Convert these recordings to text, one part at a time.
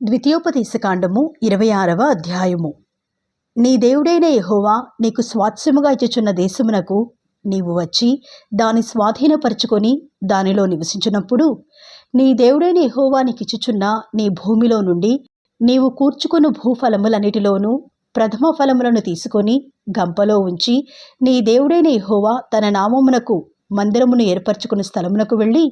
ద్వితీయోపదేశకాండము 26వ అధ్యాయము. నీ దేవుడైన యెహోవా నీకు స్వాస్థ్యముగా ఇచ్చుచున్న దేశమునకు నీవు వచ్చి దాని స్వాధీనపరచుకొని దానిలో నివసించినప్పుడు, నీ దేవుడైన యెహోవా నీకిచ్చుచున్న నీ భూమిలో నుండి నీవు కూర్చుకొను భూఫలములన్నిటిలోనూ ప్రథమ ఫలములను తీసుకొని గంపలో ఉంచి, నీ దేవుడైన యెహోవా తన నామమునకు మందిరమును ఏర్పరచుకుని స్థలమునకు వెళ్ళి,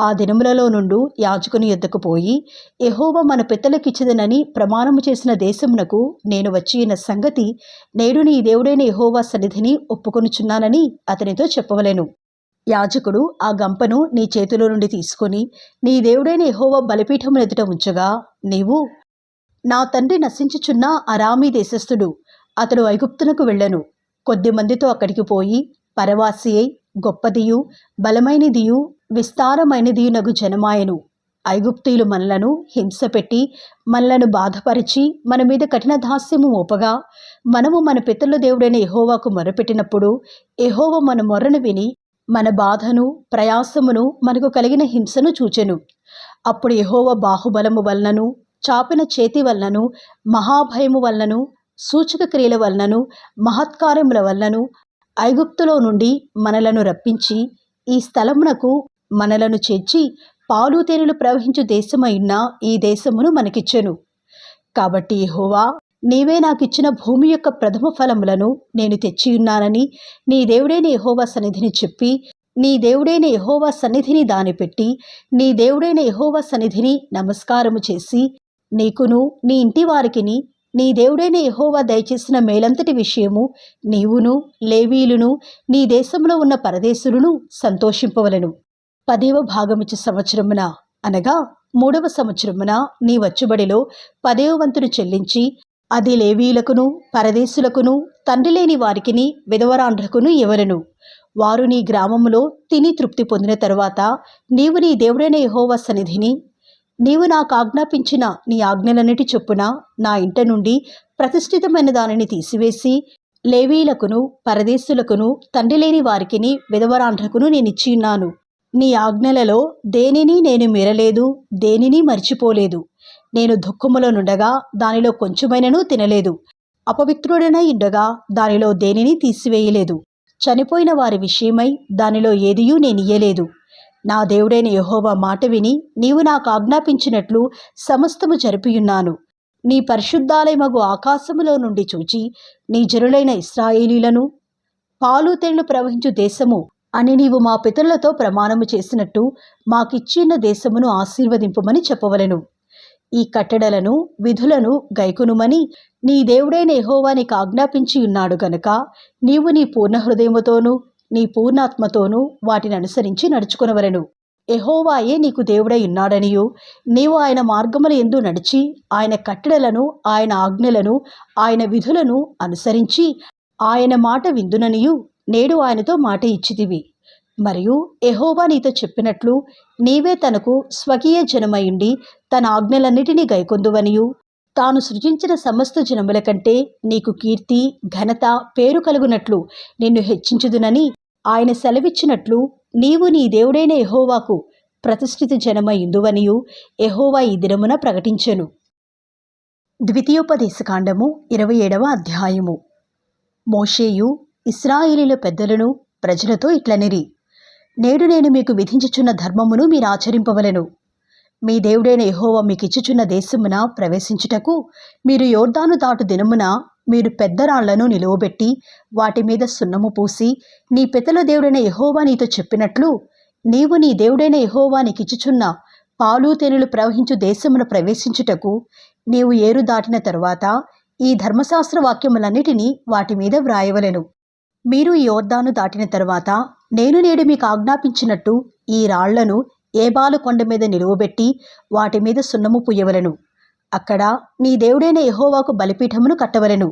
ఆ దినములలో నుండి యాజకుని యొద్దకు పోయి, యెహోవా మన పితరులకిచ్చెదనని ప్రమాణము చేసిన దేశమునకు నేను వచ్చిన సంగతి నేడు నీ దేవుడైన యెహోవా సన్నిధిని ఒప్పుకొనుచున్నానని అతనితో చెప్పవలెను. యాజకుడు ఆ గంపను నీ చేతిలో నుండి తీసుకొని నీ దేవుడైన యెహోవా బలిపీఠము ఎదుట ఉంచగా, నీవు, నా తండ్రి నశించుచున్న అరామీ దేశస్థుడు, అతడు ఐగుప్తునకు వెళ్ళెను, కొద్దిమందితో అక్కడికి పోయి పరవాసి అయి గొప్పదియు బలమైనదియు విస్తారమైనదియునగు జనమాయెను. ఐగుప్తీయులు మనలను హింసపెట్టి మనలను బాధపరిచి మన మీద కఠిన దాస్యము మోపగా, మనము మన పితరుల దేవుడైన యెహోవాకు మొర్రపెట్టినప్పుడు యెహోవా మన మొర్రను విని మన బాధను ప్రయాసమును మనకు కలిగిన హింసను చూచెను. అప్పుడు యెహోవా బాహుబలము వలనను చాపిన చేతి వలనను మహాభయము వలనను సూచక క్రియల వలనను మహత్కార్యముల వలనను ఐగుప్తులో నుండి మనలను రప్పించి ఈ స్థలమునకు మనలను చేర్చి పాలు తేనెలు ప్రవహించు దేశమైన ఈ దేశమును మనకిచ్చెను. కాబట్టి యెహోవా, నీవే నాకిచ్చిన భూమి యొక్క ప్రథమ ఫలములను నేను తెచ్చియున్నానని నీ దేవుడైన యెహోవా సన్నిధిని చెప్పి, నీ దేవుడైన యెహోవా సన్నిధిని దానిపెట్టి నీ దేవుడైన యెహోవా సన్నిధిని నమస్కారము చేసి, నీకును నీ ఇంటి వారికిని నీ దేవుడైన యెహోవా దయచేసిన మేలంతటి విషయము నీవును లేవీయులును నీ దేశంలో ఉన్న పరదేశులను సంతోషింపవలెను. 10వ భాగమిచ్చు సంవత్సరమున అనగా 3వ సంవత్సరమున నీ వచ్చుబడిలో 10వ వంతును చెల్లించి అది లేవీయులకును పరదేశులకును తండ్రి లేని వారికిని విధవరాండ్రకును ఇవ్వలెను. వారు నీ గ్రామములో తిని తృప్తి పొందిన తరువాత నీవు నీ దేవుడైన యెహోవా సన్నిధిని, నీవు నాకు ఆజ్ఞాపించిన నీ ఆజ్ఞలన్నిటి చొప్పున నా ఇంట నుండి ప్రతిష్ఠితమైన దానిని తీసివేసి లేవీయులకును పరదేశులకును తండ్రి లేని వారికిని విధవరాండ్రకును నేనిచ్చియున్నాను. నీ ఆజ్ఞలలో దేనిని నేను మీరలేదు, దేనిని మరిచిపోలేదు. నేను దుఃఖములో నుండగా దానిలో కొంచెమైనను తినలేదు, అపవిత్రుడనై ఉండగా దానిలో దేనిని తీసివేయలేదు. చనిపోయిన వారి విషయమై దానిలో ఏదియూ నేనియ్యలేదు. నా దేవుడైన యెహోవా మాట విని నీవు నాకు ఆజ్ఞాపించినట్లు సమస్తము జరిపియున్నాను. నీ పరిశుద్ధాలయమగు ఆకాశములో నుండి చూచి నీ జనులైన ఇశ్రాయేలీయులను పాలు తేనెలు ప్రవహించు దేశము అని నీవు మా పితరులతో ప్రమాణము చేసినట్టు మాకిచ్చిన దేశమును ఆశీర్వదింపుమని చెప్పవలెను. ఈ కట్టడలను విధులను గైకొనుమని నీ దేవుడైన యెహోవా నీకు ఆజ్ఞాపించి ఉన్నాడు గనుక నీవు నీ పూర్ణ హృదయముతోనూ నీ పూర్ణాత్మతోనూ వాటిని అనుసరించి నడుచుకొనవలెను. యెహోవాయే నీకు దేవుడై ఉన్నాడనియు నీవు ఆయన మార్గముల యందు నడిచి ఆయన కట్టడలను ఆయన ఆజ్ఞలను ఆయన విధులను అనుసరించి ఆయన మాట విందుననియు నేడు ఆయనతో మాట ఇచ్చితివి. మరియు యెహోవా నీతో చెప్పినట్లు నీవే తనకు స్వకీయ జనమైయుండి తన ఆజ్ఞలన్నిటినీ గైకొందువనియు తాను సృజించిన సమస్త జనముల కంటే నీకు కీర్తి ఘనత పేరు కలుగునట్లు నిన్ను హెచ్చించుదునని ఆయన సెలవిచ్చినట్లు నీవు నీ దేవుడైన యెహోవాకు ప్రతిష్ఠిత జనమై ఇందువనియు యెహోవా ఈ దినమున ప్రకటించెను. ద్వితీయోపదేశకాండము 27వ అధ్యాయము. మోషేయు ఇశ్రాయేలీయుల పెద్దలను ప్రజలతో ఇట్లనిరి, నేడు నేను మీకు విధించుచున్న ధర్మమును మీరు ఆచరింపవలెను. మీ దేవుడైన యెహోవా మీకిచ్చుచున్న దేశమున ప్రవేశించుటకు మీరు యోర్దాను దాటు దినమున మీరు పెద్ద రాళ్లను నిలువబెట్టి వాటి మీద సున్నము పూసి, నీ పితరుల దేవుడైన యెహోవా నీతో చెప్పినట్లు నీవు నీ దేవుడైన యెహోవా నీకిచ్చుచున్న పాలు తేనెలు ప్రవహించు దేశమును ప్రవేశించుటకు నీవు ఏరు దాటిన తరువాత ఈ ధర్మశాస్త్ర వాక్యములన్నిటినీ వాటి మీద వ్రాయవలెను. మీరు ఈ యోర్దాను దాటిన తరువాత నేను నేడు మీకు ఆజ్ఞాపించినట్టు ఈ రాళ్లను ఏబాలు కొండ మీద నిలువబెట్టి వాటి మీద సున్నము పూయవలెను. అక్కడ నీ దేవుడైన యెహోవాకు బలిపీఠమును కట్టవలెను.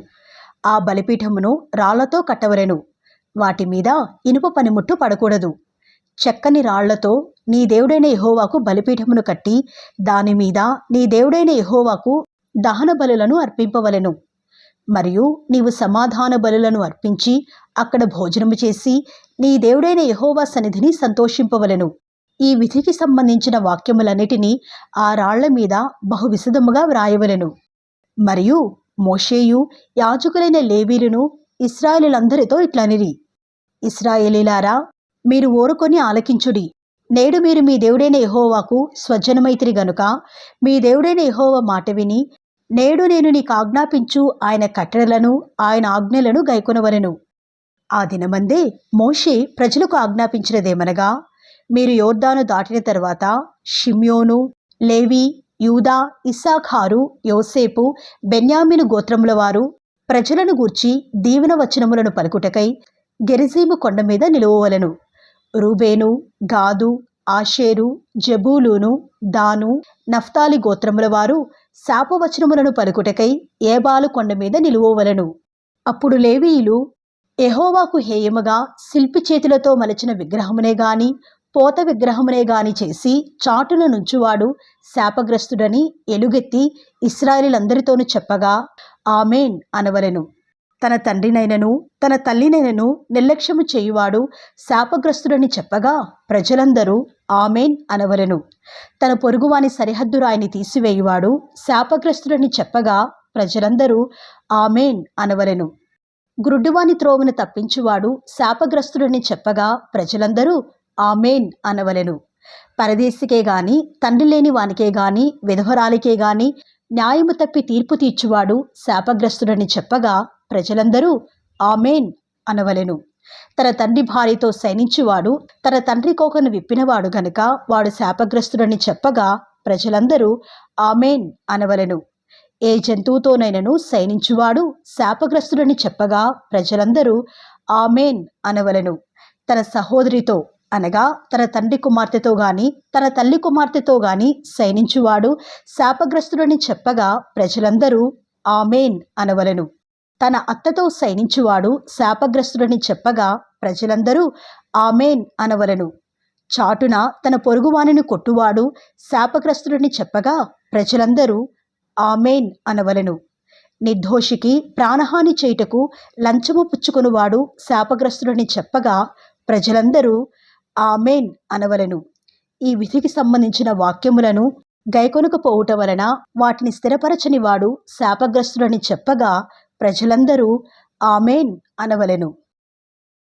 ఆ బలిపీఠమును రాళ్లతో కట్టవలెను. వాటి మీద ఇనుప పనిముట్టు పడకూడదు. చెక్కని రాళ్లతో నీ దేవుడైన యెహోవాకు బలిపీఠమును కట్టి దానిమీద నీ దేవుడైన యెహోవాకు దహన బలులను అర్పింపవలెను. మరియు నీవు సమాధాన బలులను అర్పించి అక్కడ భోజనము చేసి నీ దేవుడైన యెహోవా సన్నిధిని సంతోషింపవలెను. ఈ విధికి సంబంధించిన వాక్యములన్నిటినీ ఆ రాళ్ల మీద బహు విశదముగా వ్రాయవలెను. మరియు మోషేయు యాజకులైన లేవీయులను ఇశ్రాయేలీయులందరితో ఇట్లనిరి, ఇశ్రాయేలీలారా, మీరు ఊరుకొని ఆలకించుడి. నేడు మీరు మీ దేవుడైన యెహోవాకు స్వజనమైతిరి గనుక మీ దేవుడైన యెహోవా మాట విని నేడు నేను నీకు ఆజ్ఞాపించు ఆయన కట్టడలను ఆయన ఆజ్ఞలను గైకొనవలెను. ఆ దినమందే మోషే ప్రజలకు ఆజ్ఞాపించినదేమనగా, మీరు యోర్దాను దాటిన తర్వాత షిమ్యోను, లేవి, యూదా, ఇస్సాఖారు, యోసేపు, బెన్యామీను గోత్రముల వారు ప్రజలను గూర్చి దీవెన వచనములను పలుకుటకై గెరిజీము కొండ మీద నిలువవలెను. రూబేను, గాదు, ఆషేరు, జబూలూను, దాను, నఫ్తాలి గోత్రముల వారు శాపవచనములను పలుకుటకై ఏబాలు కొండ మీద నిలువవలెను. అప్పుడు లేవీయులు యెహోవాకు హేయముగా శిల్పి చేతులతో మలచిన విగ్రహమునే గాని పోత విగ్రహమునే గాని చేసి చాటున నుంచువాడు శాపగ్రస్తుడని ఎలుగెత్తి ఇశ్రాయేలీయులందరితోనూ చెప్పగా ఆమేన్ అనవలెను. తన తండ్రినైనను తన తల్లినైనను నిర్లక్ష్యము చేయువాడు శాపగ్రస్తుడని చెప్పగా ప్రజలందరూ ఆమేన్ అనవలెను. తన పొరుగువాని సరిహద్దు రాయిని తీసివేయువాడు శాపగ్రస్తుడని చెప్పగా ప్రజలందరూ ఆమేన్ అనవలెను. గ్రుడ్డివాని త్రోవను తప్పించువాడు శాపగ్రస్తుడని చెప్పగా ప్రజలందరూ ఆమేన్ అనవలెను. పరదేశికే గాని తండ్రి లేని వానికే గాని విధవరాలికే గాని న్యాయము తప్పి తీర్పు తీర్చువాడు శాపగ్రస్తుడని చెప్పగా ప్రజలందరూ ఆమేన్ అనవలెను. తన తండ్రి భార్యతో శయనించువాడు తన తండ్రి కోకను విప్పినవాడు గనుక వాడు శాపగ్రస్తుడని చెప్పగా ప్రజలందరూ ఆమేన్ అనవలెను. ఏ జంతువుతోనైనను శయనించువాడు శాపగ్రస్తుడని చెప్పగా ప్రజలందరూ ఆమేన్ అనవలెను. తన సహోదరితో అనగా తన తండ్రి కుమార్తెతో గాని తన తల్లి కుమార్తెతో గాని శయనించువాడు శాపగ్రస్తుడని చెప్పగా ప్రజలందరూ ఆమేన్ అనవలెను. తన అత్తతో శయనించువాడు శాపగ్రస్తుడని చెప్పగా ప్రజలందరూ ఆమేన్ అనవలెను. చాటున తన పొరుగువానిని కొట్టువాడు శాపగ్రస్తుడని చెప్పగా ప్రజలందరూ ఆమేన్ అనవలెను. నిర్దోషికి ప్రాణహాని చేయుటకు లంచము పుచ్చుకొనువాడు శాపగ్రస్తుడని చెప్పగా ప్రజలందరూ ఆమేన్ అనవలెను. ఈ విధికి సంబంధించిన వాక్యములను గైకొనకపోవుట వలన వాటిని స్థిరపరచని వాడు శాపగ్రస్తుడని చెప్పగా ప్రజలందరూ ఆమేన్ అనవలెను.